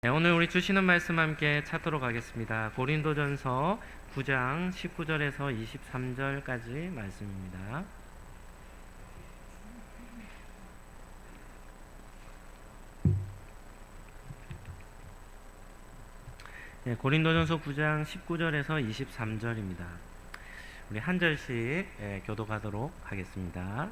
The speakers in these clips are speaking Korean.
네, 오늘 우리 주시는 말씀 함께 찾도록 하겠습니다. 고린도전서 9장 19절에서 23절까지 말씀입니다. 네, 고린도전서 9장 19절에서 23절입니다. 우리 한 절씩 교독하도록 하겠습니다.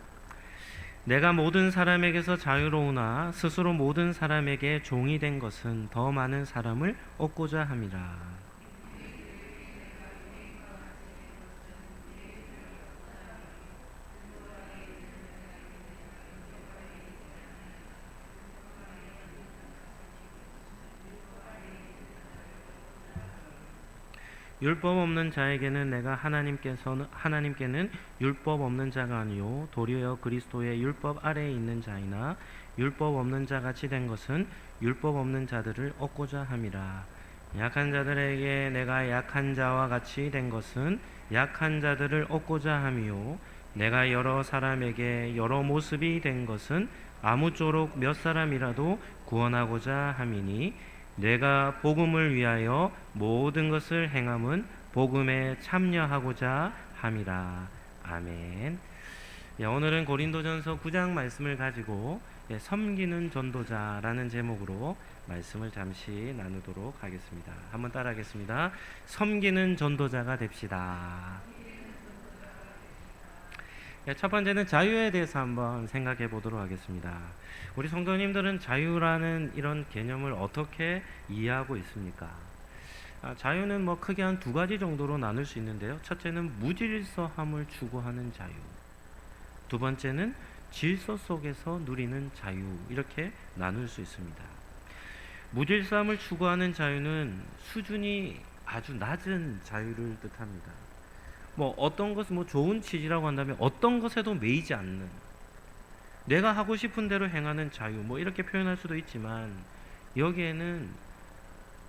내가 모든 사람에게서 자유로우나 스스로 모든 사람에게 종이 된 것은 더 많은 사람을 얻고자 함이라. 율법 없는 자에게는 내가 하나님께는 율법 없는 자가 아니요 도리어 그리스도의 율법 아래에 있는 자이나 율법 없는 자 같이 된 것은 율법 없는 자들을 얻고자 함이라. 약한 자들에게 내가 약한 자와 같이 된 것은 약한 자들을 얻고자 함이요 내가 여러 사람에게 여러 모습이 된 것은 아무쪼록 몇 사람이라도 구원하고자 함이니 내가 복음을 위하여 모든 것을 행함은 복음에 참여하고자 함이라. 아멘. 오늘은 고린도전서 9장 말씀을 가지고 섬기는 전도자라는 제목으로 말씀을 잠시 나누도록 하겠습니다. 한번 따라하겠습니다. 섬기는 전도자가 됩시다. 첫 번째는 자유에 대해서 한번 생각해 보도록 하겠습니다. 우리 성도님들은 자유라는 이런 개념을 어떻게 이해하고 있습니까? 자유는 크게 한 두 가지 정도로 나눌 수 있는데요. 첫째는 무질서함을 추구하는 자유, 두 번째는 질서 속에서 누리는 자유, 이렇게 나눌 수 있습니다. 무질서함을 추구하는 자유는 수준이 아주 낮은 자유를 뜻합니다. 어떤 것은 좋은 취지라고 한다면 어떤 것에도 매이지 않는, 내가 하고 싶은 대로 행하는 자유, 이렇게 표현할 수도 있지만 여기에는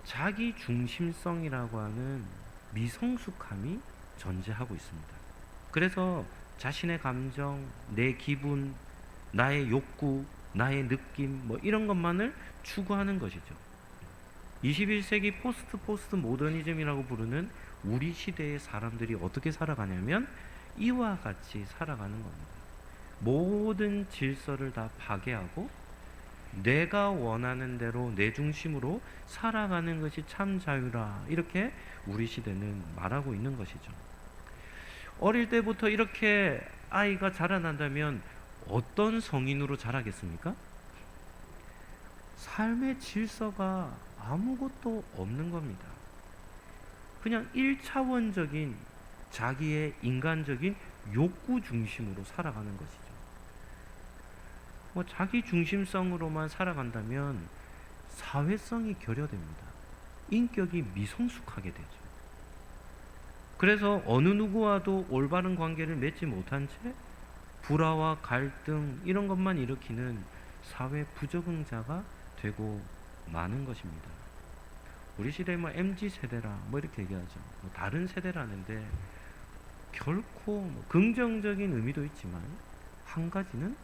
자기 중심성이라고 하는 미성숙함이 존재하고 있습니다. 그래서 자신의 감정, 내 기분, 나의 욕구, 나의 느낌 이런 것만을 추구하는 것이죠. 21세기 포스트 모더니즘이라고 부르는 우리 시대의 사람들이 어떻게 살아가냐면 이와 같이 살아가는 겁니다. 모든 질서를 다 파괴하고 내가 원하는 대로 내 중심으로 살아가는 것이 참 자유라, 이렇게 우리 시대는 말하고 있는 것이죠. 어릴 때부터 이렇게 아이가 자라난다면 어떤 성인으로 자라겠습니까? 삶의 질서가 아무것도 없는 겁니다. 그냥 1차원적인 자기의 인간적인 욕구 중심으로 살아가는 것이죠. 자기 중심성으로만 살아간다면 사회성이 결여됩니다. 인격이 미성숙하게 되죠. 그래서 어느 누구와도 올바른 관계를 맺지 못한 채 불화와 갈등 이런 것만 일으키는 사회 부적응자가 되고 마는 것입니다. 우리 시대에 MZ세대라 이렇게 얘기하죠. 다른 세대라는데 결코 긍정적인 의미도 있지만 한 가지는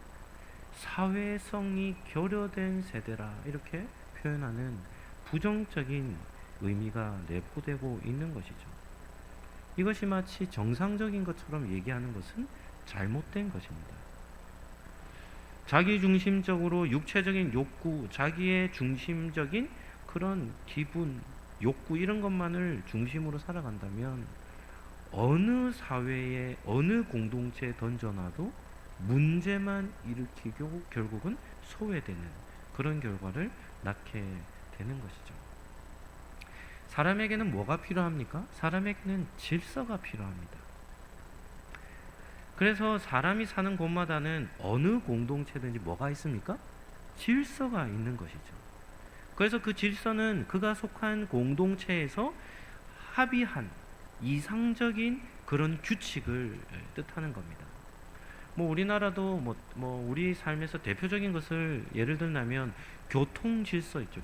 사회성이 결여된 세대라, 이렇게 표현하는 부정적인 의미가 내포되고 있는 것이죠. 이것이 마치 정상적인 것처럼 얘기하는 것은 잘못된 것입니다. 자기중심적으로 육체적인 욕구, 자기의 중심적인 그런 기분, 욕구 이런 것만을 중심으로 살아간다면 어느 사회에 어느 공동체에 던져놔도 문제만 일으키고 결국은 소외되는 그런 결과를 낳게 되는 것이죠. 사람에게는 뭐가 필요합니까? 사람에게는 질서가 필요합니다. 그래서 사람이 사는 곳마다는 어느 공동체든지 뭐가 있습니까? 질서가 있는 것이죠. 그래서 그 질서는 그가 속한 공동체에서 합의한 이상적인 그런 규칙을 뜻하는 겁니다. 우리나라도 우리 삶에서 대표적인 것을 예를 들면 교통 질서 있죠.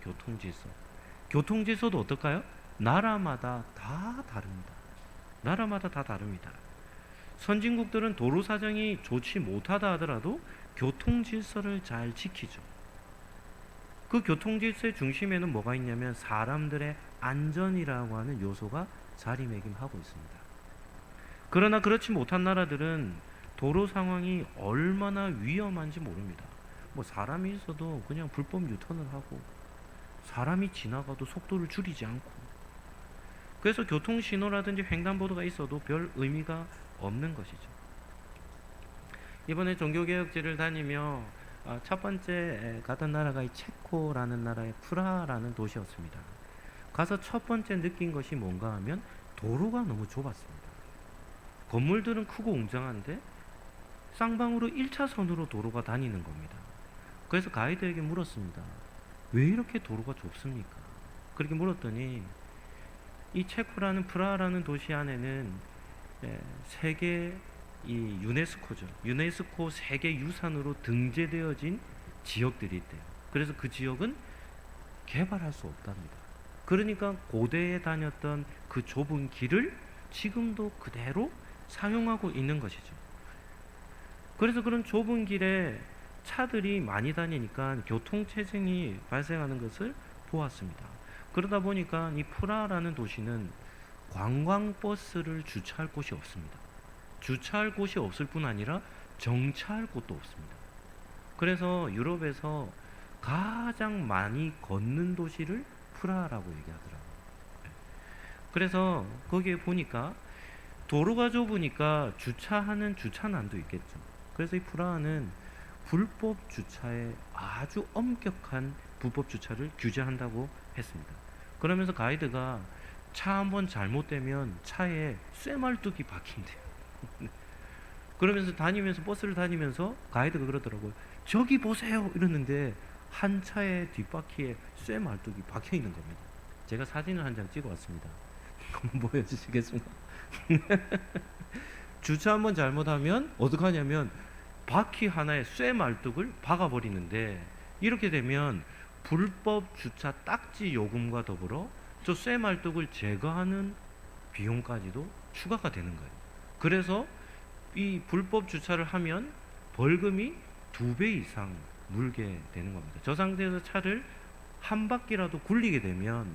교통 질서도 어떨까요? 나라마다 다 다릅니다. 나라마다 다 다릅니다. 선진국들은 도로 사정이 좋지 못하다 하더라도 교통 질서를 잘 지키죠. 그 교통 질서의 중심에는 뭐가 있냐면 사람들의 안전이라고 하는 요소가 자리매김하고 있습니다. 그러나 그렇지 못한 나라들은 도로 상황이 얼마나 위험한지 모릅니다. 뭐 사람이 있어도 그냥 불법 유턴을 하고 사람이 지나가도 속도를 줄이지 않고, 그래서 교통 신호라든지 횡단보도가 있어도 별 의미가 없는 것이죠. 이번에 종교개혁지를 다니며 첫 번째 갔던 나라가 이 체코라는 나라의 프라하라는 도시였습니다. 가서 첫 번째 느낀 것이 뭔가 하면 도로가 너무 좁았습니다. 건물들은 크고 웅장한데 쌍방으로 1차선으로 도로가 다니는 겁니다. 그래서 가이드에게 물었습니다. 왜 이렇게 도로가 좁습니까? 그렇게 물었더니 이 체코라는 프라하라는 도시 안에는 세계 이 유네스코죠. 유네스코 세계 유산으로 등재되어진 지역들이 있대요. 그래서 그 지역은 개발할 수 없답니다. 그러니까 고대에 다녔던 그 좁은 길을 지금도 그대로 사용하고 있는 것이죠. 그래서 그런 좁은 길에 차들이 많이 다니니까 교통체증이 발생하는 것을 보았습니다. 그러다 보니까 이 프라하라는 도시는 관광버스를 주차할 곳이 없습니다. 주차할 곳이 없을 뿐 아니라 정차할 곳도 없습니다. 그래서 유럽에서 가장 많이 걷는 도시를 프라하라고 얘기하더라고요. 그래서 거기에 보니까 도로가 좁으니까 주차하는 주차난도 있겠죠. 그래서 이 프라하는 불법 주차에 아주 엄격한 불법 주차를 규제한다고 했습니다. 그러면서 가이드가 차 한번 잘못되면 차에 쇠말뚝이 박힌대요. 그러면서 다니면서 버스를 다니면서 가이드가 그러더라고요. 저기 보세요 이러는데 한 차의 뒷바퀴에 쇠말뚝이 박혀 있는 겁니다. 제가 사진을 한 장 찍어 왔습니다. 한번 보여주시겠습니까? 주차 한번 잘못하면 어떡하냐면 바퀴 하나에 쇠말뚝을 박아버리는데, 이렇게 되면 불법 주차 딱지 요금과 더불어 저 쇠말뚝을 제거하는 비용까지도 추가가 되는 거예요. 그래서 이 불법 주차를 하면 벌금이 2배 이상 물게 되는 겁니다. 저 상태에서 차를 한 바퀴라도 굴리게 되면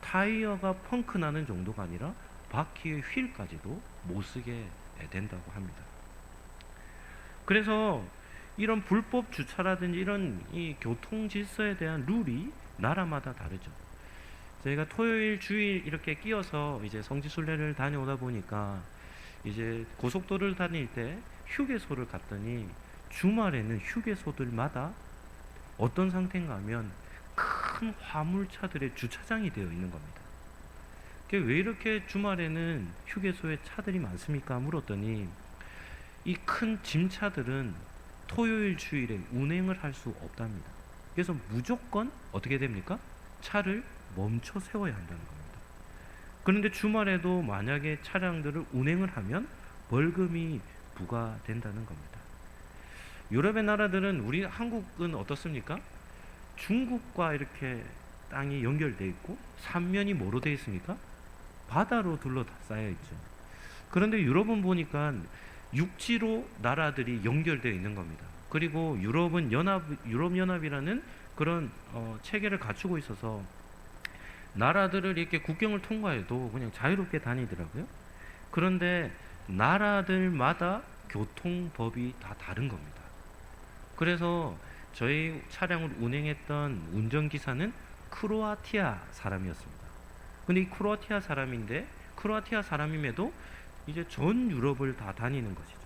타이어가 펑크 나는 정도가 아니라 바퀴의 휠까지도 못 쓰게 된다고 합니다. 그래서 이런 불법 주차라든지 이런 이 교통 질서에 대한 룰이 나라마다 다르죠. 저희가 토요일 주일 이렇게 끼어서 이제 성지순례를 다녀오다 보니까 이제 고속도로를 다닐 때 휴게소를 갔더니 주말에는 휴게소들마다 어떤 상태인가 하면 큰 화물차들의 주차장이 되어 있는 겁니다. 왜 이렇게 주말에는 휴게소에 차들이 많습니까? 물었더니 이 큰 짐차들은 토요일 주일에 운행을 할 수 없답니다. 그래서 무조건 어떻게 됩니까? 차를 멈춰 세워야 한다는 겁니다. 그런데 주말에도 만약에 차량들을 운행을 하면 벌금이 부과된다는 겁니다. 유럽의 나라들은, 우리 한국은 어떻습니까? 중국과 이렇게 땅이 연결되어 있고 삼면이 뭐로 되어 있습니까? 바다로 둘러싸여 있죠. 그런데 유럽은 보니까 육지로 나라들이 연결되어 있는 겁니다. 그리고 유럽은 유럽연합이라는 그런 체계를 갖추고 있어서 나라들을 이렇게 국경을 통과해도 그냥 자유롭게 다니더라고요. 그런데 나라들마다 교통법이 다 다른 겁니다. 그래서 저희 차량을 운행했던 운전기사는 크로아티아 사람이었습니다. 근데 이 크로아티아 사람인데, 크로아티아 사람임에도 이제 전 유럽을 다 다니는 것이죠.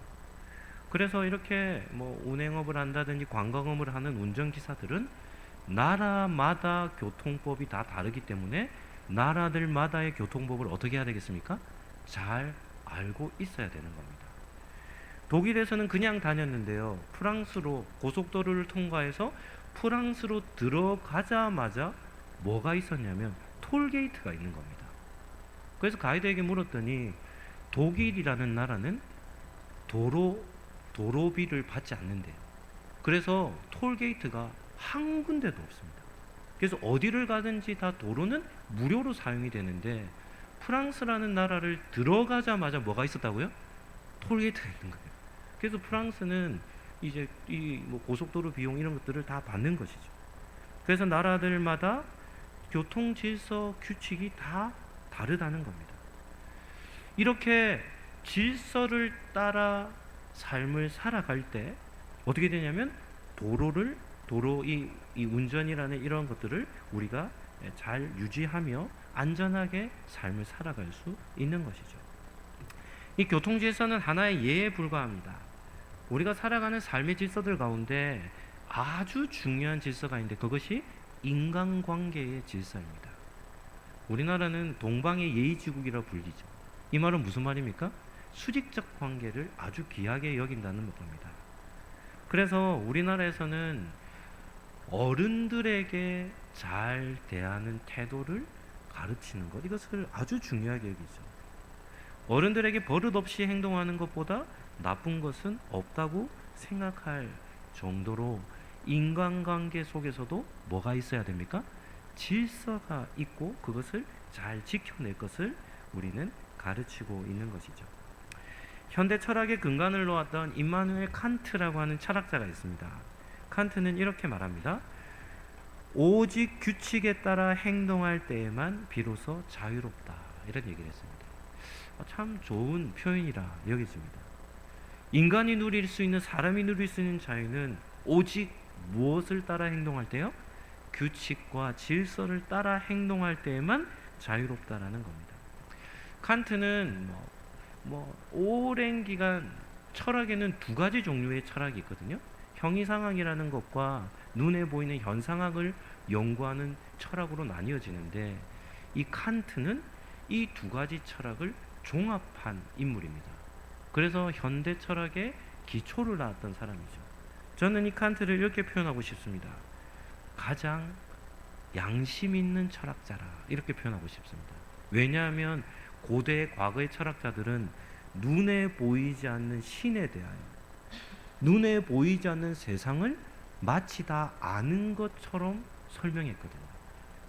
그래서 이렇게 뭐 운행업을 한다든지 관광업을 하는 운전기사들은 나라마다 교통법이 다 다르기 때문에 나라들마다의 교통법을 어떻게 해야 되겠습니까? 잘 알고 있어야 되는 겁니다. 독일에서는 그냥 다녔는데요, 프랑스로 고속도로를 통과해서 프랑스로 들어가자마자 뭐가 있었냐면 톨게이트가 있는 겁니다. 그래서 가이드에게 물었더니 독일이라는 나라는 도로비를 받지 않는데요. 그래서 톨게이트가 한 군데도 없습니다. 그래서 어디를 가든지 다 도로는 무료로 사용이 되는데 프랑스라는 나라를 들어가자마자 뭐가 있었다고요? 톨게이트가 있는 거예요. 그래서 프랑스는 이제 이 뭐 고속도로 비용 이런 것들을 다 받는 것이죠. 그래서 나라들마다 교통 질서 규칙이 다 다르다는 겁니다. 이렇게 질서를 따라 삶을 살아갈 때 어떻게 되냐면 이 운전이라는 이런 것들을 우리가 잘 유지하며 안전하게 삶을 살아갈 수 있는 것이죠. 이 교통 질서는 하나의 예에 불과합니다. 우리가 살아가는 삶의 질서들 가운데 아주 중요한 질서가 있는데 그것이 인간관계의 질서입니다. 우리나라는 동방의 예의지국이라 불리죠. 이 말은 무슨 말입니까? 수직적 관계를 아주 귀하게 여긴다는 겁니다. 그래서 우리나라에서는 어른들에게 잘 대하는 태도를 가르치는 것, 이것을 아주 중요하게 여기죠. 어른들에게 버릇 없이 행동하는 것보다 나쁜 것은 없다고 생각할 정도로 인간관계 속에서도 뭐가 있어야 됩니까? 질서가 있고 그것을 잘 지켜낼 것을 우리는 가르치고 있는 것이죠. 현대 철학의 근간을 놓았던 임마누엘 칸트라고 하는 철학자가 있습니다. 칸트는 이렇게 말합니다. 오직 규칙에 따라 행동할 때에만 비로소 자유롭다, 이런 얘기를 했습니다. 참 좋은 표현이라 여겨집니다. 인간이 누릴 수 있는, 사람이 누릴 수 있는 자유는 오직 무엇을 따라 행동할 때요? 규칙과 질서를 따라 행동할 때에만 자유롭다라는 겁니다. 칸트는 오랜 기간 철학에는 두 가지 종류의 철학이 있거든요. 형이상학이라는 것과 눈에 보이는 현상학을 연구하는 철학으로 나뉘어지는데 이 칸트는 이 두 가지 철학을 종합한 인물입니다. 그래서 현대 철학의 기초를 낳았던 사람이죠. 저는 이 칸트를 이렇게 표현하고 싶습니다. 가장 양심 있는 철학자라, 이렇게 표현하고 싶습니다. 왜냐하면 고대 과거의 철학자들은 눈에 보이지 않는 신에 대하여, 눈에 보이지 않는 세상을 마치 다 아는 것처럼 설명했거든요.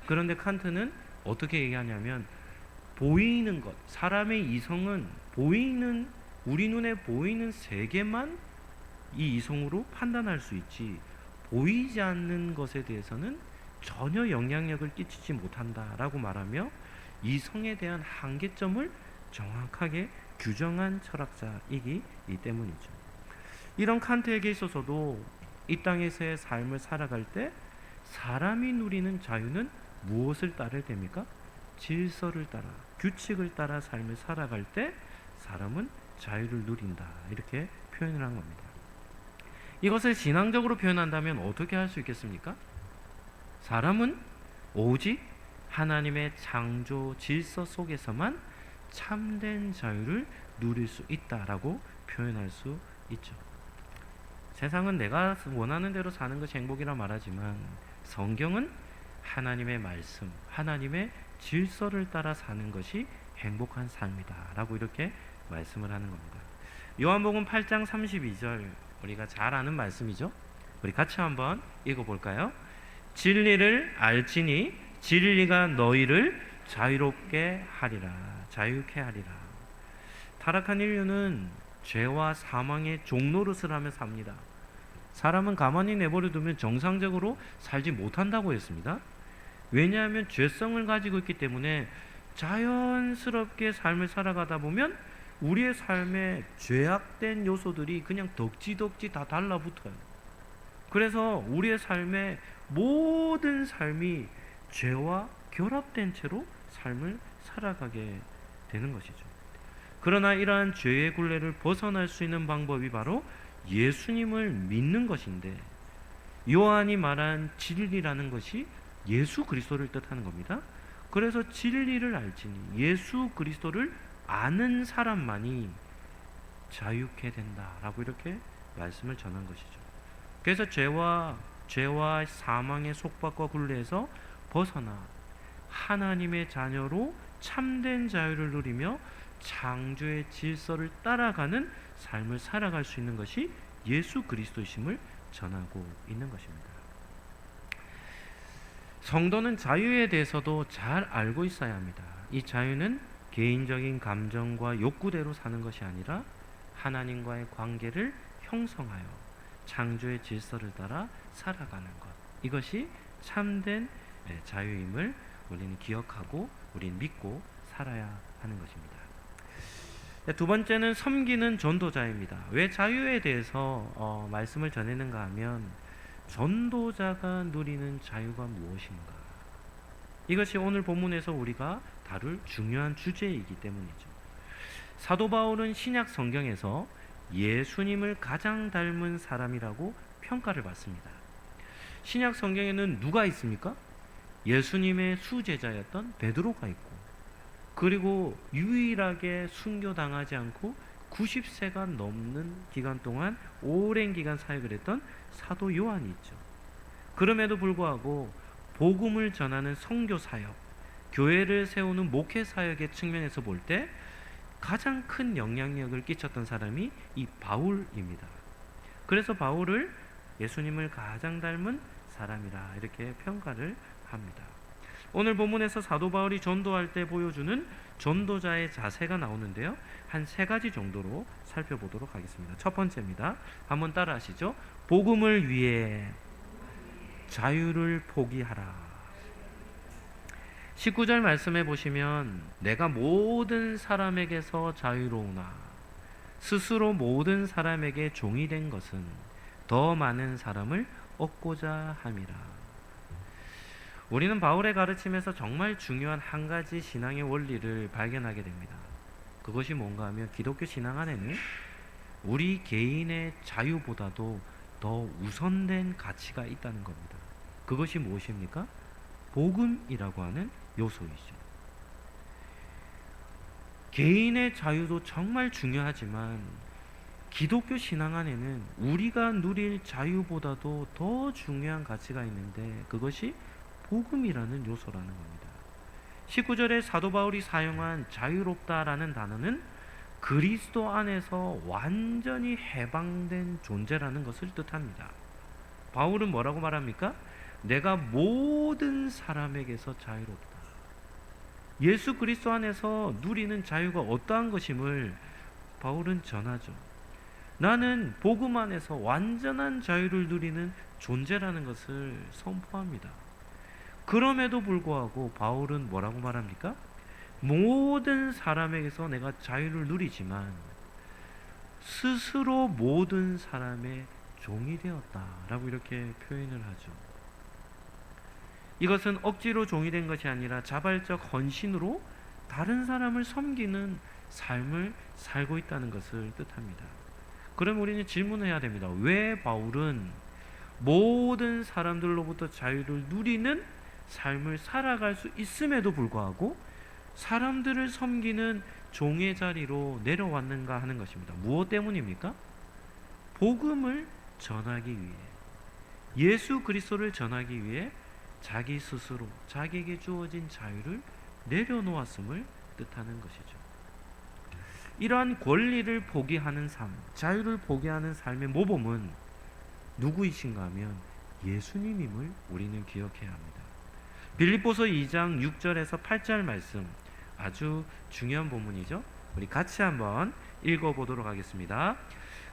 그런데 칸트는 어떻게 얘기하냐면 보이는 것, 사람의 이성은 보이는, 우리 눈에 보이는 세계만 이 이성으로 판단할 수 있지 보이지 않는 것에 대해서는 전혀 영향력을 끼치지 못한다라고 말하며 이성에 대한 한계점을 정확하게 규정한 철학자이기 때문이죠. 이런 칸트에게 있어서도 이 땅에서의 삶을 살아갈 때 사람이 누리는 자유는 무엇을 따를 때입니까? 질서를 따라, 규칙을 따라 삶을 살아갈 때 사람은 자유를 누린다, 이렇게 표현을 한 겁니다. 이것을 신앙적으로 표현한다면 어떻게 할 수 있겠습니까? 사람은 오직 하나님의 창조 질서 속에서만 참된 자유를 누릴 수 있다라고 표현할 수 있죠. 세상은 내가 원하는 대로 사는 것이 행복이라 말하지만 성경은 하나님의 말씀, 하나님의 질서를 따라 사는 것이 행복한 삶이다 라고 이렇게 말씀을 하는 겁니다. 요한복음 8장 32절, 우리가 잘 아는 말씀이죠. 우리 같이 한번 읽어볼까요? 진리를 알지니 진리가 너희를 자유롭게 하리라, 자유케 하리라. 타락한 인류는 죄와 사망의 종노릇을 하며 삽니다. 사람은 가만히 내버려 두면 정상적으로 살지 못한다고 했습니다. 왜냐하면 죄성을 가지고 있기 때문에 자연스럽게 삶을 살아가다 보면 우리의 삶에 죄악된 요소들이 그냥 덕지덕지 다 달라붙어요. 그래서 우리의 삶의 모든 삶이 죄와 결합된 채로 삶을 살아가게 되는 것이죠. 그러나 이러한 죄의 굴레를 벗어날 수 있는 방법이 바로 예수님을 믿는 것인데, 요한이 말한 진리라는 것이 예수 그리스도를 뜻하는 겁니다. 그래서 진리를 알지니, 예수 그리스도를 아는 사람만이 자유케 된다라고 이렇게 말씀을 전한 것이죠. 그래서 죄와 사망의 속박과 굴레에서 벗어나 하나님의 자녀로 참된 자유를 누리며 창조의 질서를 따라가는 삶을 살아갈 수 있는 것이 예수 그리스도이심을 전하고 있는 것입니다. 성도는 자유에 대해서도 잘 알고 있어야 합니다. 이 자유는 개인적인 감정과 욕구대로 사는 것이 아니라 하나님과의 관계를 형성하여 창조의 질서를 따라 살아가는 것, 이것이 참된 자유임을 우리는 기억하고 우리는 믿고 살아야 하는 것입니다. 두 번째는 섬기는 전도자입니다. 왜 자유에 대해서 말씀을 전했는가 하면 전도자가 누리는 자유가 무엇인가, 이것이 오늘 본문에서 우리가 다룰 중요한 주제이기 때문이죠. 사도 바울은 신약 성경에서 예수님을 가장 닮은 사람이라고 평가를 받습니다. 신약 성경에는 누가 있습니까? 예수님의 수제자였던 베드로가 있고, 그리고 유일하게 순교당하지 않고 90세가 넘는 기간 동안 오랜 기간 사역을 했던 사도 요한이 있죠. 그럼에도 불구하고 복음을 전하는 선교 사역, 교회를 세우는 목회 사역의 측면에서 볼 때 가장 큰 영향력을 끼쳤던 사람이 이 바울입니다. 그래서 바울을 예수님을 가장 닮은 사람이라 이렇게 평가를 합니다. 오늘 본문에서 사도 바울이 전도할 때 보여주는 전도자의 자세가 나오는데요, 한 3가지 정도로 살펴보도록 하겠습니다. 첫 번째입니다. 한번 따라 하시죠. 복음을 위해 자유를 포기하라. 19절 말씀해 보시면 내가 모든 사람에게서 자유로우나 스스로 모든 사람에게 종이 된 것은 더 많은 사람을 얻고자 함이라. 우리는 바울의 가르침에서 정말 중요한 한 가지 신앙의 원리를 발견하게 됩니다. 그것이 뭔가 하면 기독교 신앙 안에는 우리 개인의 자유보다도 더 우선된 가치가 있다는 겁니다. 그것이 무엇입니까? 복음이라고 하는 요소이죠. 개인의 자유도 정말 중요하지만 기독교 신앙 안에는 우리가 누릴 자유보다도 더 중요한 가치가 있는데 그것이 복음이라는 요소라는 겁니다. 19절에 사도 바울이 사용한 자유롭다라는 단어는 그리스도 안에서 완전히 해방된 존재라는 것을 뜻합니다. 바울은 뭐라고 말합니까? 내가 모든 사람에게서 자유롭다. 예수 그리스도 안에서 누리는 자유가 어떠한 것임을 바울은 전하죠. 나는 복음 안에서 완전한 자유를 누리는 존재라는 것을 선포합니다. 그럼에도 불구하고 바울은 뭐라고 말합니까? 모든 사람에게서 내가 자유를 누리지만 스스로 모든 사람의 종이 되었다라고 이렇게 표현을 하죠. 이것은 억지로 종이 된 것이 아니라 자발적 헌신으로 다른 사람을 섬기는 삶을 살고 있다는 것을 뜻합니다. 그럼 우리는 질문해야 됩니다. 왜 바울은 모든 사람들로부터 자유를 누리는 삶을 살아갈 수 있음에도 불구하고 사람들을 섬기는 종의 자리로 내려왔는가 하는 것입니다. 무엇 때문입니까? 복음을 전하기 위해, 예수 그리스도를 전하기 위해 자기 스스로 자기에게 주어진 자유를 내려놓았음을 뜻하는 것이죠. 이러한 권리를 포기하는 삶, 자유를 포기하는 삶의 모범은 누구이신가 하면 예수님임을 우리는 기억해야 합니다. 빌립보서 2장 6절에서 8절 말씀, 아주 중요한 본문이죠. 우리 같이 한번 읽어보도록 하겠습니다.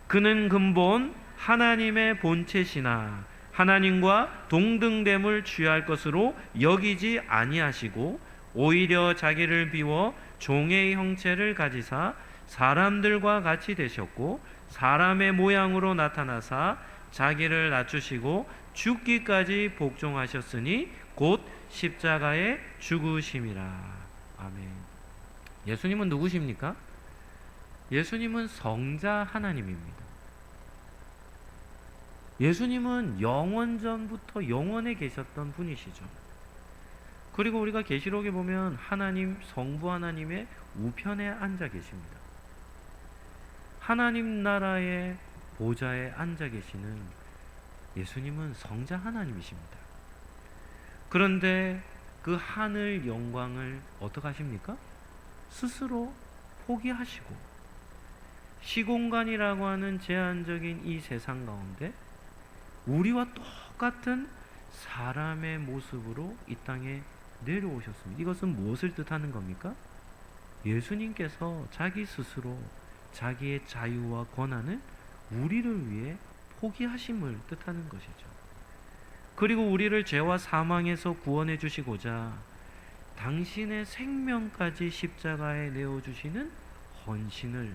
그는 근본 하나님의 본체시나 하나님과 동등됨을 취할 것으로 여기지 아니하시고 오히려 자기를 비워 종의 형체를 가지사 사람들과 같이 되셨고 사람의 모양으로 나타나사 자기를 낮추시고 죽기까지 복종하셨으니 곧 십자가에 죽으심이라. 아멘. 예수님은 누구십니까? 예수님은 성자 하나님입니다. 예수님은 영원전부터 영원에 계셨던 분이시죠. 그리고 우리가 계시록에 보면 하나님, 성부 하나님의 우편에 앉아 계십니다. 하나님 나라의 보좌에 앉아 계시는 예수님은 성자 하나님이십니다. 그런데 그 하늘 영광을 어떻게 하십니까? 스스로 포기하시고 시공간이라고 하는 제한적인 이 세상 가운데 우리와 똑같은 사람의 모습으로 이 땅에 내려오셨습니다. 이것은 무엇을 뜻하는 겁니까? 예수님께서 자기 스스로 자기의 자유와 권한을 우리를 위해 포기하심을 뜻하는 것이죠. 그리고 우리를 죄와 사망에서 구원해 주시고자 당신의 생명까지 십자가에 내어주시는 헌신을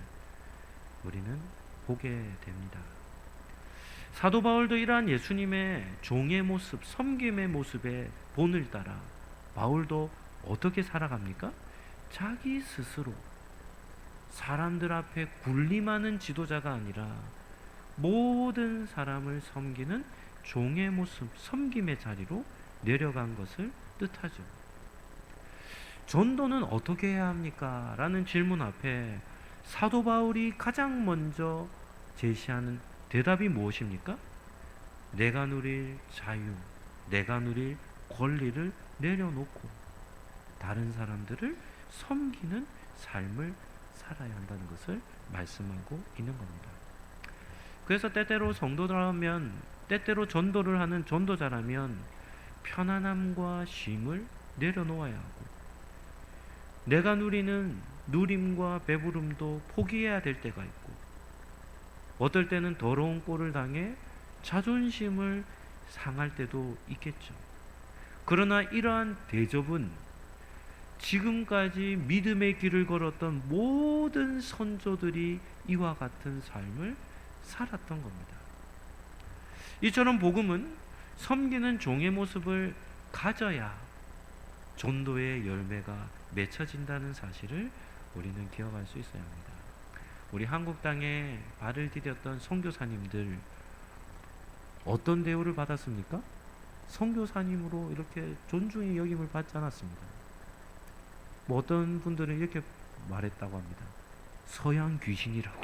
우리는 보게 됩니다. 사도 바울도 이러한 예수님의 종의 모습, 섬김의 모습에 본을 따라 바울도 어떻게 살아갑니까? 자기 스스로 사람들 앞에 군림하는 지도자가 아니라 모든 사람을 섬기는 종의 모습, 섬김의 자리로 내려간 것을 뜻하죠. 전도는 어떻게 해야 합니까? 라는 질문 앞에 사도 바울이 가장 먼저 제시하는 대답이 무엇입니까? 내가 누릴 자유, 내가 누릴 권리를 내려놓고 다른 사람들을 섬기는 삶을 살아야 한다는 것을 말씀하고 있는 겁니다. 그래서 때때로 성도라면, 때때로 전도를 하는 전도자라면 편안함과 쉼을 내려놓아야 하고 내가 누리는 누림과 배부름도 포기해야 될 때가 있고 어떨 때는 더러운 꼴을 당해 자존심을 상할 때도 있겠죠. 그러나 이러한 대접은 지금까지 믿음의 길을 걸었던 모든 선조들이 이와 같은 삶을 살았던 겁니다. 이처럼 복음은 섬기는 종의 모습을 가져야 전도의 열매가 맺혀진다는 사실을 우리는 기억할 수 있어야 합니다. 우리 한국 땅에 발을 디뎠던 선교사님들 어떤 대우를 받았습니까? 선교사님으로 이렇게 존중의 여김을 받지 않았습니다. 뭐 어떤 분들은 이렇게 말했다고 합니다. 서양 귀신이라고.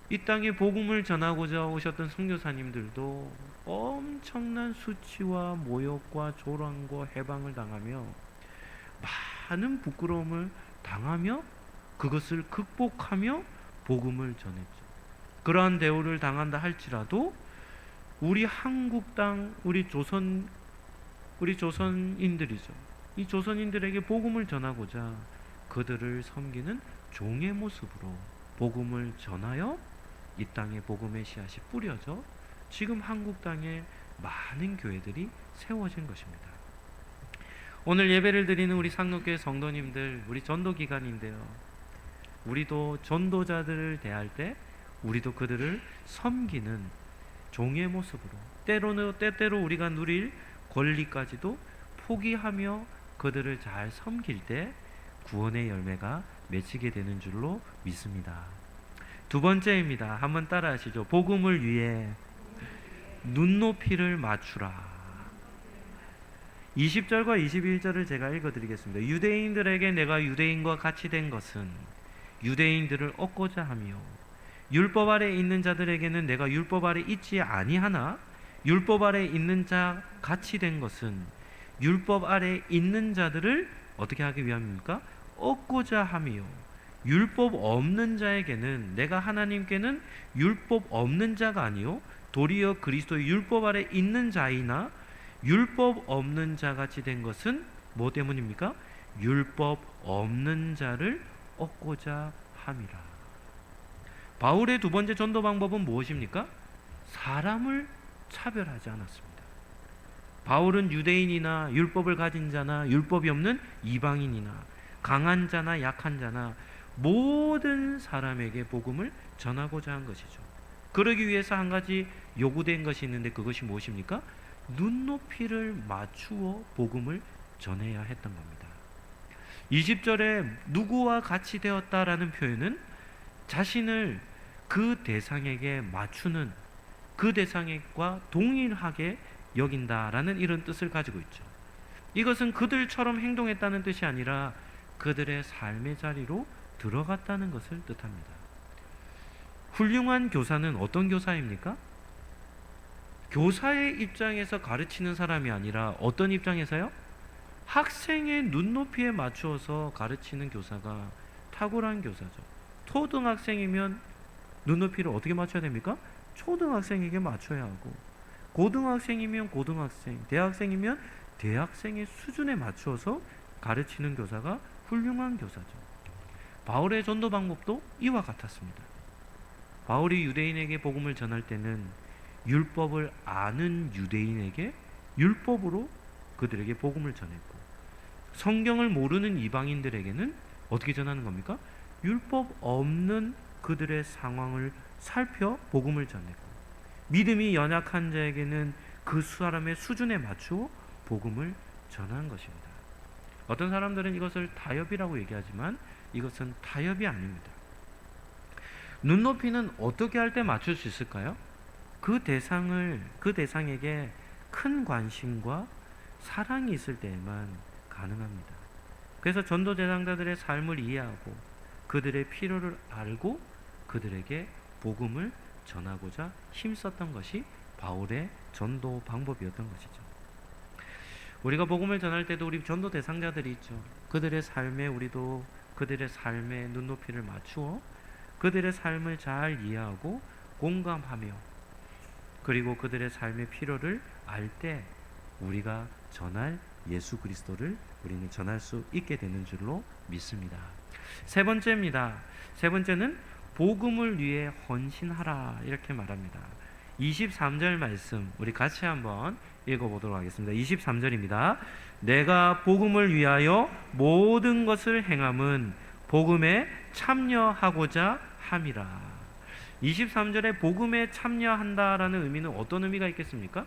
이 땅에 복음을 전하고자 오셨던 선교사님들도 엄청난 수치와 모욕과 조롱과 해방을 당하며 많은 부끄러움을 당하며 그것을 극복하며 복음을 전했죠. 그러한 대우를 당한다 할지라도 우리 한국 땅, 우리 조선인들이죠. 이 조선인들에게 복음을 전하고자 그들을 섬기는 종의 모습으로 복음을 전하여 이 땅에 복음의 씨앗이 뿌려져 지금 한국 땅에 많은 교회들이 세워진 것입니다. 오늘 예배를 드리는 우리 상록교회 성도님들, 우리 전도 기간인데요. 우리도 전도자들을 대할 때 우리도 그들을 섬기는 종의 모습으로 때때로 우리가 누릴 권리까지도 포기하며 그들을 잘 섬길 때 구원의 열매가 맺히게 되는 줄로 믿습니다. 두 번째입니다. 한번 따라 하시죠. 복음을 위해 눈높이를 맞추라. 20절과 21절을 제가 읽어드리겠습니다. 유대인들에게 내가 유대인과 같이 된 것은 유대인들을 얻고자 하며 율법 아래 있는 자들에게는 내가 율법 아래 있지 아니하나 율법 아래 있는 자 같이 된 것은 율법 아래 있는 자들을 어떻게 하기 위함입니까? 얻고자 하며 율법 없는 자에게는 내가 하나님께는 율법 없는 자가 아니요 도리어 그리스도의 율법 아래 있는 자이나 율법 없는 자같이 된 것은 뭐 때문입니까? 율법 없는 자를 얻고자 함이라. 바울의 두 번째 전도 방법은 무엇입니까? 사람을 차별하지 않았습니다. 바울은 유대인이나 율법을 가진 자나 율법이 없는 이방인이나 강한 자나 약한 자나 모든 사람에게 복음을 전하고자 한 것이죠. 그러기 위해서 한 가지 요구된 것이 있는데 그것이 무엇입니까? 눈높이를 맞추어 복음을 전해야 했던 겁니다. 20절에 누구와 같이 되었다라는 표현은 자신을 그 대상에게 맞추는 그 대상과 동일하게 여긴다라는 이런 뜻을 가지고 있죠. 이것은 그들처럼 행동했다는 뜻이 아니라 그들의 삶의 자리로 들어갔다는 것을 뜻합니다. 훌륭한 교사는 어떤 교사입니까? 교사의 입장에서 가르치는 사람이 아니라 어떤 입장에서요? 학생의 눈높이에 맞추어서 가르치는 교사가 탁월한 교사죠. 초등학생이면 눈높이를 어떻게 맞춰야 됩니까? 초등학생에게 맞춰야 하고, 고등학생이면 고등학생, 대학생이면 대학생의 수준에 맞추어서 가르치는 교사가 훌륭한 교사죠. 바울의 전도 방법도 이와 같았습니다. 바울이 유대인에게 복음을 전할 때는 율법을 아는 유대인에게 율법으로 그들에게 복음을 전했고, 성경을 모르는 이방인들에게는 어떻게 전하는 겁니까? 율법 없는 그들의 상황을 살펴 복음을 전했고, 믿음이 연약한 자에게는 그 사람의 수준에 맞추어 복음을 전한 것입니다. 어떤 사람들은 이것을 타협이라고 얘기하지만 이것은 타협이 아닙니다. 눈높이는 어떻게 할 때 맞출 수 있을까요? 그 대상에게 큰 관심과 사랑이 있을 때에만 가능합니다. 그래서 전도 대상자들의 삶을 이해하고 그들의 필요를 알고 그들에게 복음을 전하고자 힘썼던 것이 바울의 전도 방법이었던 것이죠. 우리가 복음을 전할 때도 우리 전도 대상자들이 있죠. 그들의 삶에 우리도 그들의 삶의 눈높이를 맞추어 그들의 삶을 잘 이해하고 공감하며, 그리고 그들의 삶의 필요를 알 때 우리가 전할 예수 그리스도를 우리는 전할 수 있게 되는 줄로 믿습니다. 세 번째입니다. 세 번째는 복음을 위해 헌신하라, 이렇게 말합니다. 23절 말씀 우리 같이 한번 읽어보도록 하겠습니다. 23절입니다. 내가 복음을 위하여 모든 것을 행함은 복음에 참여하고자 함이라. 23절에 복음에 참여한다라는 의미는 어떤 의미가 있겠습니까?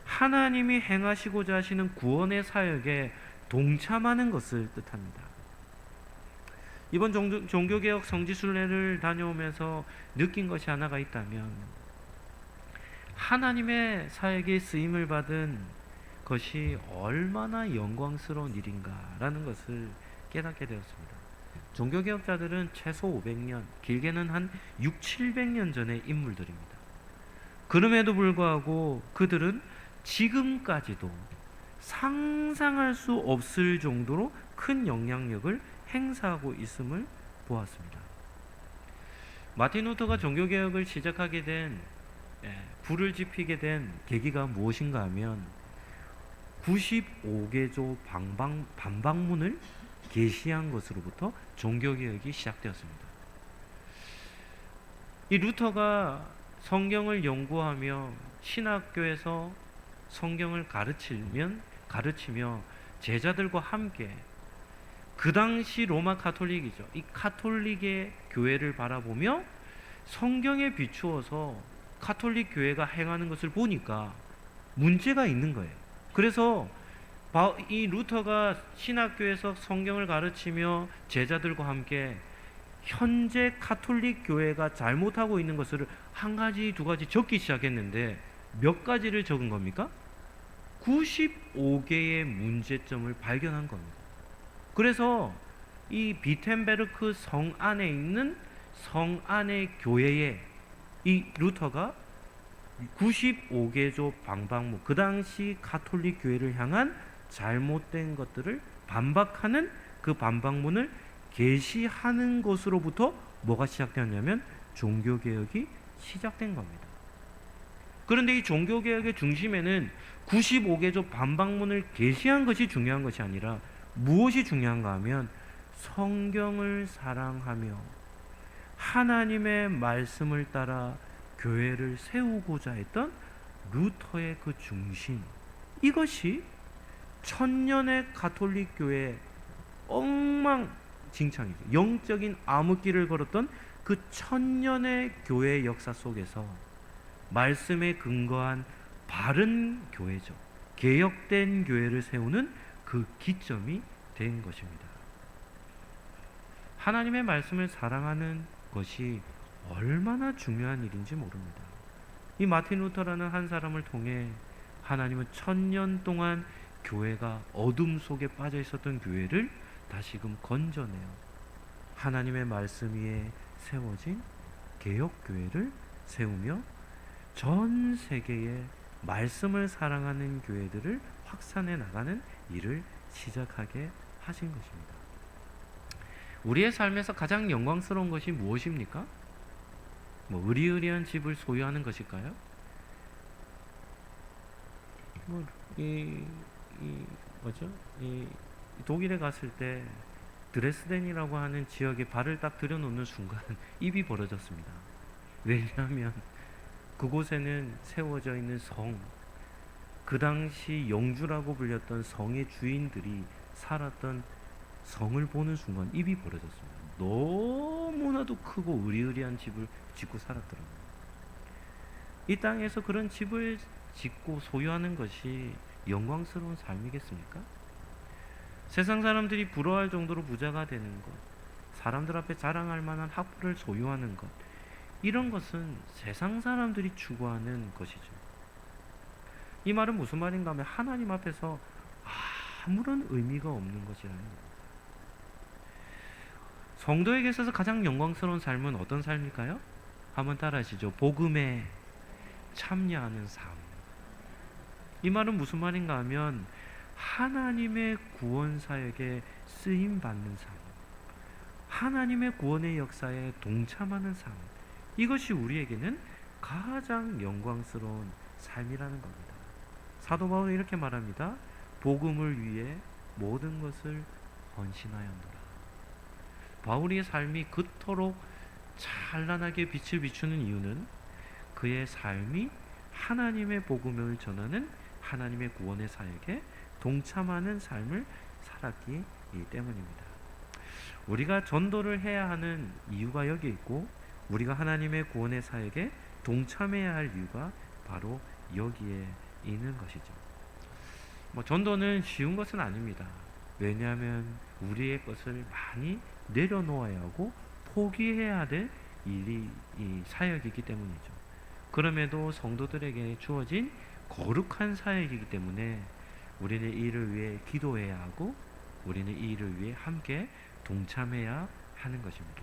하나님이 행하시고자 하시는 구원의 사역에 동참하는 것을 뜻합니다. 이번 종교개혁 성지순례를 다녀오면서 느낀 것이 하나가 있다면, 하나님의 사역에 쓰임을 받은 것이 얼마나 영광스러운 일인가라는 것을 깨닫게 되었습니다. 종교개혁자들은 최소 500년, 길게는 한 6, 700년 전의 인물들입니다. 그럼에도 불구하고 그들은 지금까지도 상상할 수 없을 정도로 큰 영향력을 행사하고 있음을 보았습니다. 마틴 루터가 종교개혁을 시작하게 된, 불을 지피게 된 계기가 무엇인가 하면 95개조 반박문을 계시한 것으로부터 종교개혁이 시작되었습니다. 이 루터가 성경을 연구하며 신학교에서 성경을 가르치며 제자들과 함께, 그 당시 로마 카톨릭이죠. 이 카톨릭의 교회를 바라보며 성경에 비추어서 카톨릭 교회가 행하는 것을 보니까 문제가 있는 거예요. 그래서 이 루터가 신학교에서 성경을 가르치며 제자들과 함께 현재 카톨릭 교회가 잘못하고 있는 것을 한 가지, 두 가지 적기 시작했는데 몇 가지를 적은 겁니까? 95개의 문제점을 발견한 겁니다. 그래서 이 비텐베르크 성 안에 있는 성 안의 교회에 이 루터가 95개조 방박문, 그 당시 카톨릭 교회를 향한 잘못된 것들을 반박하는 그 반박문을 계시하는 것으로부터 뭐가 시작되었냐면 종교개혁이 시작된 겁니다. 그런데 이 종교개혁의 중심에는 95개조 반박문을 계시한 것이 중요한 것이 아니라 무엇이 중요한가 하면 성경을 사랑하며 하나님의 말씀을 따라 교회를 세우고자 했던 루터의 그 중심, 이것이 천년의 가톨릭 교회의 엉망진창이죠. 영적인 암흑기를 걸었던 그 천년의 교회 역사 속에서 말씀에 근거한 바른 교회죠. 개혁된 교회를 세우는 그 기점이 된 것입니다. 하나님의 말씀을 사랑하는 것이 얼마나 중요한 일인지 모릅니다. 이 마틴 루터라는 한 사람을 통해 하나님은 천년 동안 교회가 어둠 속에 빠져 있었던 교회를 다시금 건져내어 하나님의 말씀 위에 세워진 개혁교회를 세우며 전 세계에 말씀을 사랑하는 교회들을 확산해 나가는 일을 시작하게 하신 것입니다. 우리의 삶에서 가장 영광스러운 것이 무엇입니까? 의리의리한 집을 소유하는 것일까요? 독일에 갔을 때 드레스덴이라고 하는 지역에 발을 딱 들여놓는 순간 입이 벌어졌습니다. 왜냐하면 그곳에는 세워져 있는 성, 그 당시 영주라고 불렸던 성의 주인들이 살았던 성을 보는 순간 입이 벌어졌습니다. 너무나도 크고 으리으리한 집을 짓고 살았더라고요. 이 땅에서 그런 집을 짓고 소유하는 것이 영광스러운 삶이겠습니까? 세상 사람들이 부러워할 정도로 부자가 되는 것, 사람들 앞에 자랑할 만한 학벌을 소유하는 것, 이런 것은 세상 사람들이 추구하는 것이죠. 이 말은 무슨 말인가 하면 하나님 앞에서 아무런 의미가 없는 것이라는 겁니다. 성도에게 있어서 가장 영광스러운 삶은 어떤 삶일까요? 한번 따라하시죠. 복음에 참여하는 삶. 이 말은 무슨 말인가 하면 하나님의 구원 사역에 쓰임 받는 삶, 하나님의 구원의 역사에 동참하는 삶, 이것이 우리에게는 가장 영광스러운 삶이라는 겁니다. 사도 바울은 이렇게 말합니다. 복음을 위해 모든 것을 헌신하였노라. 바울의 삶이 그토록 찬란하게 빛을 비추는 이유는 그의 삶이 하나님의 복음을 전하는 하나님의 구원의 사역에 동참하는 삶을 살았기 때문입니다. 우리가 전도를 해야 하는 이유가 여기 있고, 우리가 하나님의 구원의 사역에 동참해야 할 이유가 바로 여기에 있는 것이죠. 전도는 쉬운 것은 아닙니다. 왜냐하면 우리의 것을 많이 내려놓아야 하고 포기해야 될 일이 이 사역이기 때문이죠. 그럼에도 성도들에게 주어진 거룩한 사역이기 때문에 우리는 이 일을 위해 기도해야 하고 우리는 이 일을 위해 함께 동참해야 하는 것입니다.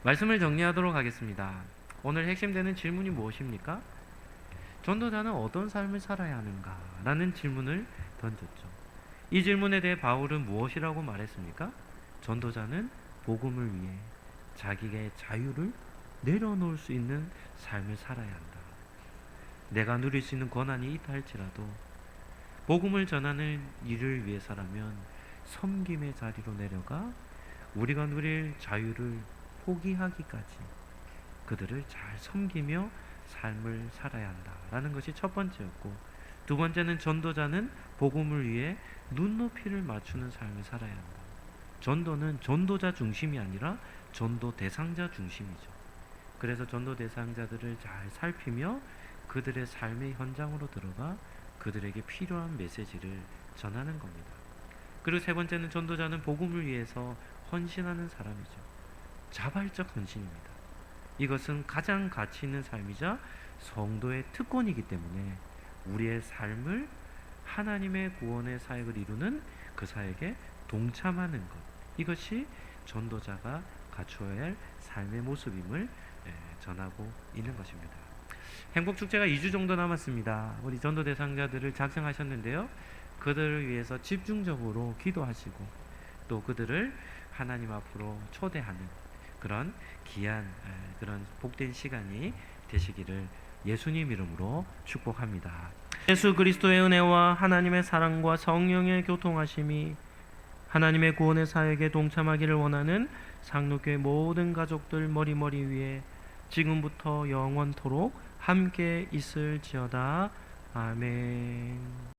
말씀을 정리하도록 하겠습니다. 오늘 핵심되는 질문이 무엇입니까? 전도자는 어떤 삶을 살아야 하는가? 라는 질문을 던졌죠. 이 질문에 대해 바울은 무엇이라고 말했습니까? 전도자는 복음을 위해 자기의 자유를 내려놓을 수 있는 삶을 살아야 한다. 내가 누릴 수 있는 권한이 있다 할지라도 복음을 전하는 일을 위해서라면 섬김의 자리로 내려가 우리가 누릴 자유를 포기하기까지 그들을 잘 섬기며 삶을 살아야 한다라는 것이 첫 번째였고, 두 번째는 전도자는 복음을 위해 눈높이를 맞추는 삶을 살아야 한다. 전도는 전도자 중심이 아니라 전도 대상자 중심이죠. 그래서 전도 대상자들을 잘 살피며 그들의 삶의 현장으로 들어가 그들에게 필요한 메시지를 전하는 겁니다. 그리고 세 번째는 전도자는 복음을 위해서 헌신하는 사람이죠. 자발적 헌신입니다. 이것은 가장 가치 있는 삶이자 성도의 특권이기 때문에 우리의 삶을 하나님의 구원의 사역을 이루는 그 사역에 동참하는 것, 이것이 전도자가 갖추어야 할 삶의 모습임을 전하고 있는 것입니다. 행복축제가 2주 정도 남았습니다. 우리 전도 대상자들을 작성하셨는데요, 그들을 위해서 집중적으로 기도하시고 또 그들을 하나님 앞으로 초대하는 그런 귀한 그런 복된 시간이 되시기를 예수님 이름으로 축복합니다. 예수 그리스도의 은혜와 하나님의 사랑과 성령의 교통하심이 하나님의 구원의 사역에 동참하기를 원하는 상록교회 모든 가족들 머리머리 위에 지금부터 영원토록 함께 있을지어다. 아멘.